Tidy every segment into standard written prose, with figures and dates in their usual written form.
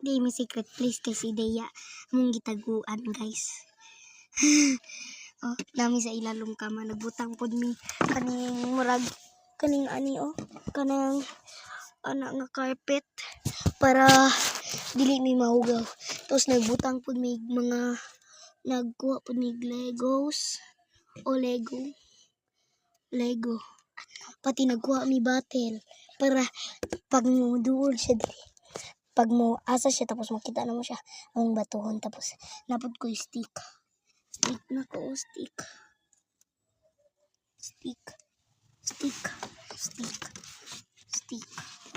Di mi secret place kay si Deya mong gitaguan guys. Oh, nami sa ilalong kama nagbutang pod mi kaning murag kaning ani kanang ana nga carpet para dili mi mahugaw. Tapos nagbutang pod mi mga nagkuha pod mi Legos o Lego. Pati nagkuha mi battle para pag mo duol siya dili. Pag mo asa siya tapos makita na mo siya ang batuhon tapos napod ko yung stick na ko stick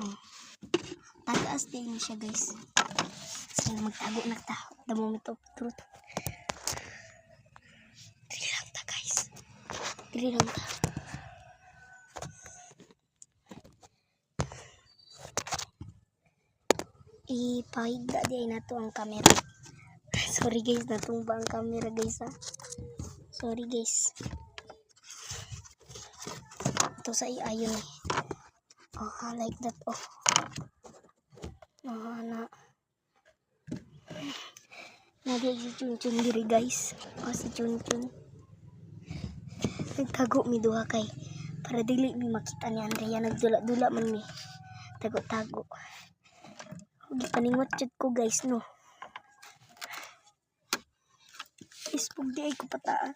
oh tagaas din siya guys. Sige magtago na ta the moment of truth. Dili lang ta guys, dili lang ta. Ipahigda di na to ang camera. Sorry guys, natumba ang camera guys ha. Sorry guys. Ito sa iayon eh. Oh, like that oh. Na si Chunchun diri guys. Oh, si Chunchun. Nagtago mi duha kay para dili mi makita ni Andrea, nagdula-dula man mi. Tago-tago. Gipaningot jud ko guys no. Ispog di ay ko pataa.